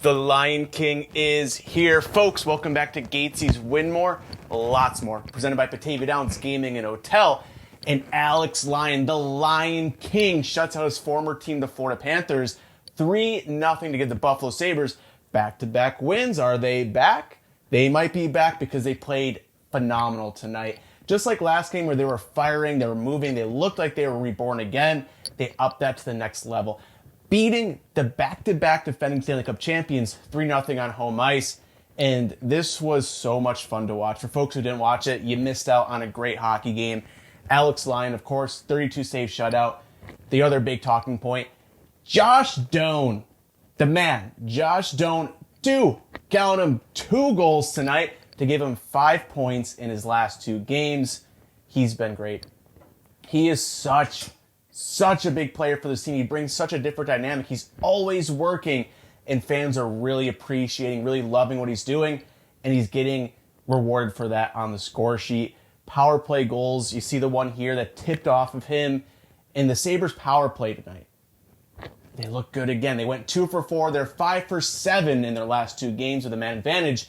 The Lion King is here. Folks, welcome back to Gatesy's Win More, Lots More, presented by Batavia Downs Gaming and Hotel. And Alex Lyon, the Lion King, shuts out his former team, the Florida Panthers, 3-0 to give the Buffalo Sabres back-to-back wins. Are they back? They might be back because they played phenomenal tonight. Just like last game where they were firing, they were moving, they looked like they were reborn again, they upped that to the next level. Beating the back-to-back defending Stanley Cup champions 3-0 on home ice. And this was so much fun to watch. For folks who didn't watch it, you missed out on a great hockey game. Alex Lyon, of course, 32-save shutout. The other big talking point, Josh Doan, the man. Josh Doan, two goals tonight to give him 5 points in his last 2 games. He's been great. He is such a big player for this team. He brings such a different dynamic. He's always working, and fans are really appreciating, really loving what he's doing, and he's getting rewarded for that on the score sheet. Power play goals, you see the one here that tipped off of him. In the Sabres power play tonight, they look good again. They went 2 for 4. They're 5 for 7 in their last 2 games with a man advantage,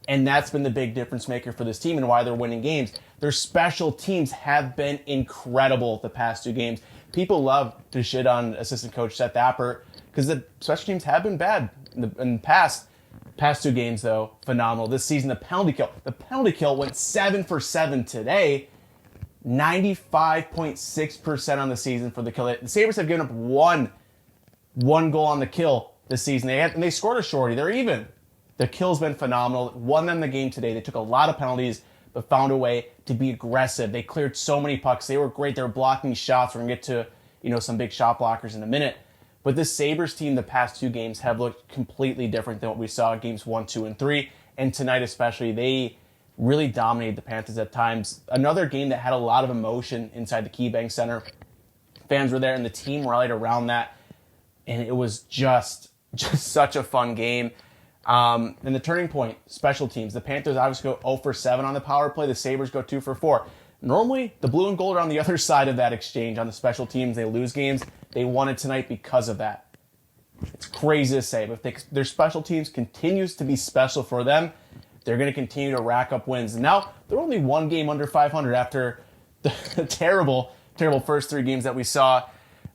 and that's been the big difference maker for this team and why they're winning games. Their special teams have been incredible the past 2 games. People love to shit on assistant coach Seth Appert because the special teams have been bad in the past 2 games, though, phenomenal. This season, the penalty kill went 7 for 7 today, 95.6% on the season for the kill. The Sabres have given up one goal on the kill this season. They scored a shorty. They're even. The kill's been phenomenal. Won them the game today. They took a lot of penalties, but found a way to be aggressive. They cleared so many pucks. They were great. They were blocking shots. We're going to get to some big shot blockers in a minute. But this Sabres team the past 2 games have looked completely different than what we saw in games 1, 2, and 3. And tonight especially, they really dominated the Panthers at times. Another game that had a lot of emotion inside the KeyBank Center. Fans were there and the team rallied around that. And it was just such a fun game. And the turning point, special teams. The Panthers obviously go 0 for 7 on the power play. The Sabres go 2 for 4. Normally, the blue and gold are on the other side of that exchange on the special teams. They lose games. They won it tonight because of that. It's crazy to say, but if their special teams continues to be special for them, they're going to continue to rack up wins. And now, they're only 1 game under 500 after the terrible first 3 games that we saw.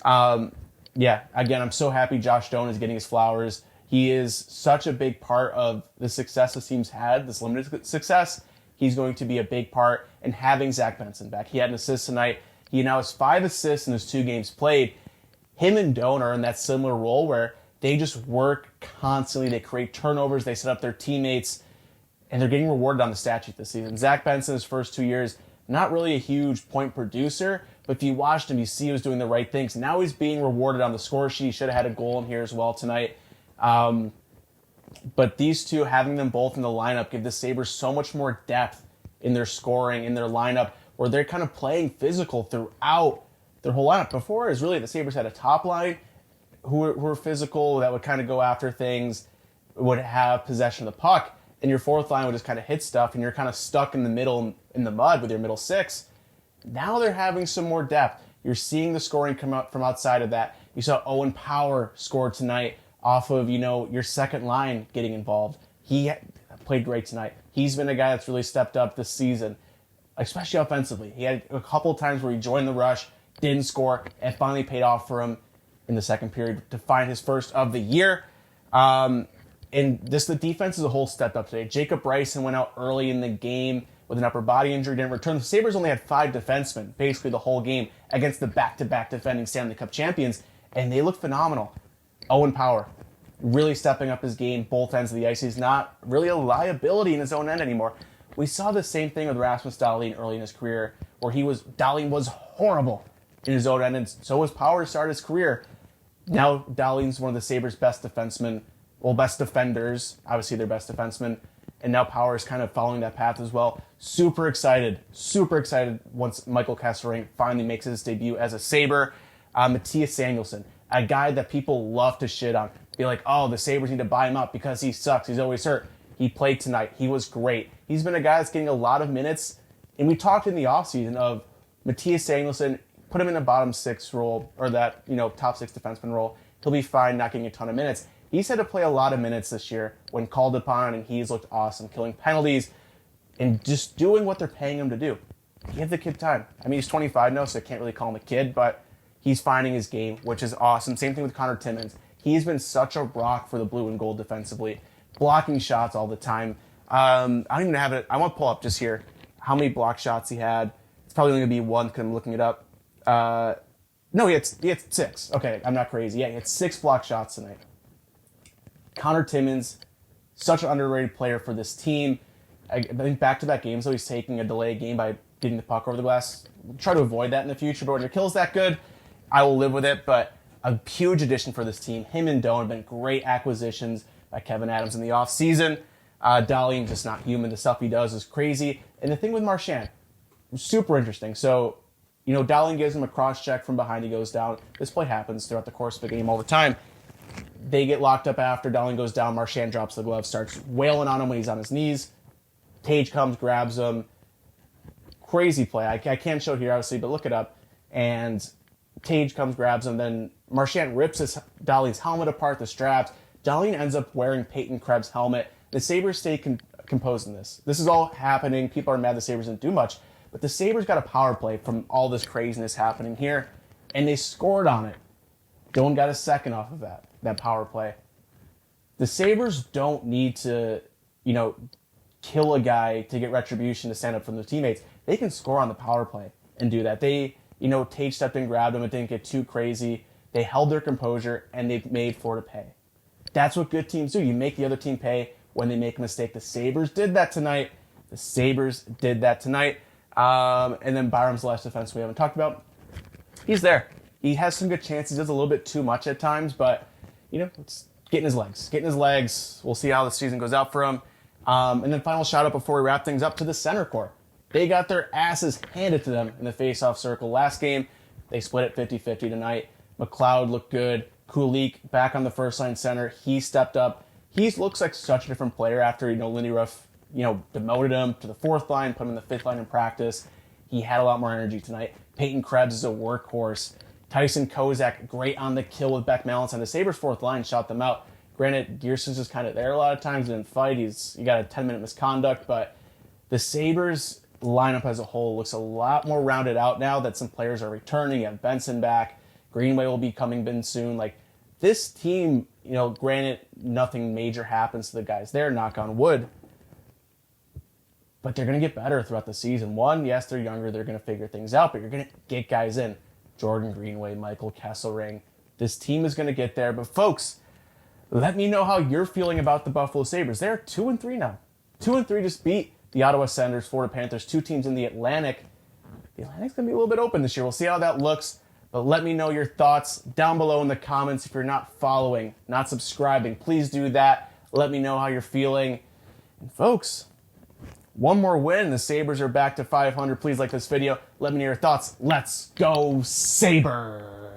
Again, I'm so happy Josh Doan is getting his flowers. He is such a big part of the success the team's had, this limited success. He's going to be a big part in having Zach Benson back. He had an assist tonight. He now has 5 assists in his 2 games played. Him and Doan are in that similar role where they just work constantly. They create turnovers. They set up their teammates, and they're getting rewarded on the stat sheet this season. Zach Benson, his first 2 years, not really a huge point producer, but if you watched him, you see he was doing the right things. Now he's being rewarded on the score sheet. He should have had a goal in here as well tonight. But these two, having them both in the lineup, give the Sabres so much more depth in their scoring, in their lineup, where they're kind of playing physical throughout their whole lineup. Before, is really the Sabres had a top line who were physical, that would kind of go after things, would have possession of the puck, and your fourth line would just kind of hit stuff, and you're kind of stuck in the middle, in the mud with your middle 6. Now they're having some more depth. You're seeing the scoring come out from outside of that. You saw Owen Power score tonight off of, your second line getting involved. He played great tonight. He's been a guy that's really stepped up this season, especially offensively. He had a couple of times where he joined the rush, didn't score, and finally paid off for him in the second period to find his first of the year. And the defense as a whole stepped up today. Jacob Bryson went out early in the game with an upper body injury, didn't return. The Sabres only had 5 defensemen, basically the whole game, against the back-to-back defending Stanley Cup champions, and they looked phenomenal. Owen Power, really stepping up his game, both ends of the ice. He's not really a liability in his own end anymore. We saw the same thing with Rasmus Dahlin early in his career, where Dahlin was horrible in his own end, and so was Power to start his career. Now Dahlin's one of the Sabres' best defensemen, best defenders, obviously their best defenseman, and now Power is kind of following that path as well. Super excited once Michael Kesselring finally makes his debut as a Sabre. Matthias Samuelsson, a guy that people love to shit on. Be like, oh, the Sabres need to buy him up because he sucks. He's always hurt. He played tonight. He was great. He's been a guy that's getting a lot of minutes. And we talked in the offseason of Matthias Samuelsson, put him in a bottom 6 role, or that, top 6 defenseman role. He'll be fine not getting a ton of minutes. He's had to play a lot of minutes this year when called upon, and he's looked awesome, killing penalties and just doing what they're paying him to do. Give the kid time. I mean, he's 25 now, so I can't really call him a kid, but he's finding his game, which is awesome. Same thing with Connor Timmins. He's been such a rock for the blue and gold defensively, blocking shots all the time. I don't even have it. I want to pull up just here how many block shots he had. It's probably only going to be one because I'm looking it up. No, he had 6. Okay, I'm not crazy. Yeah, he had 6 block shots tonight. Connor Timmins, such an underrated player for this team. I think back-to-back games, though, he's taking a delay game by getting the puck over the glass. Try to avoid that in the future, but when your kill's that good, I will live with it. But a huge addition for this team. Him and Doan have been great acquisitions by Kevin Adams in the offseason. Dahlin, just not human. The stuff he does is crazy. And the thing with Marchand, super interesting. So, you know, Dahlin gives him a cross-check from behind. He goes down. This play happens throughout the course of the game all the time. They get locked up after. Dahlin goes down. Marchand drops the glove, starts wailing on him when he's on his knees. Tage comes, grabs him. Crazy play. I can't show it here, obviously, but look it up. And Tage comes, grabs him. Then Marchand rips Dahlin's helmet apart, the straps. Dahlin ends up wearing Peyton Krebs' helmet. The Sabres stay composed in this. This is all happening. People are mad the Sabres didn't do much. But the Sabres got a power play from all this craziness happening here. And they scored on it. Doan got a second off of that power play. The Sabres don't need to, you know, kill a guy to get retribution to stand up from their teammates. They can score on the power play and do that. They, you know, Tage stepped in, grabbed him. It didn't get too crazy. They held their composure, and they made Florida pay. That's what good teams do. You make the other team pay when they make a mistake. The Sabres did that tonight. And then Byram's last defense we haven't talked about. He's there. He has some good chances. He does a little bit too much at times, but, you know, it's getting his legs. We'll see how the season goes out for him. And then final shout out before we wrap things up to the center core. They got their asses handed to them in the face-off circle last game. They split it 50-50 tonight. McLeod looked good. Kulik back on the first line center. He stepped up. He looks like such a different player after, you know, Lindy Ruff, you know, demoted him to the 4th line, put him in the 5th line in practice. He had a lot more energy tonight. Peyton Krebs is a workhorse. Tyson Kozak, great on the kill with Beck Malance. On the Sabres 4th line, shot them out. Granted, Gearson's just kind of there a lot of times, didn't fight. He got a 10-minute misconduct, but the Sabres lineup as a whole looks a lot more rounded out now that some players are returning. You have Benson back. Greenway will be coming in soon. Like, this team, you know, granted, nothing major happens to the guys there, knock on wood, but they're going to get better throughout the season. One, yes, they're younger. They're going to figure things out, but you're going to get guys in. Jordan Greenway, Michael Kesselring. This team is going to get there. But, folks, let me know how you're feeling about the Buffalo Sabres. They're 2-3 now. 2-3 just beat the Ottawa Senators, Florida Panthers, 2 teams in the Atlantic. The Atlantic's going to be a little bit open this year. We'll see how that looks. But let me know your thoughts down below in the comments. If you're not following, not subscribing, please do that. Let me know how you're feeling. And, folks, one more win. The Sabres are back to 500. Please like this video. Let me know your thoughts. Let's go, Sabres!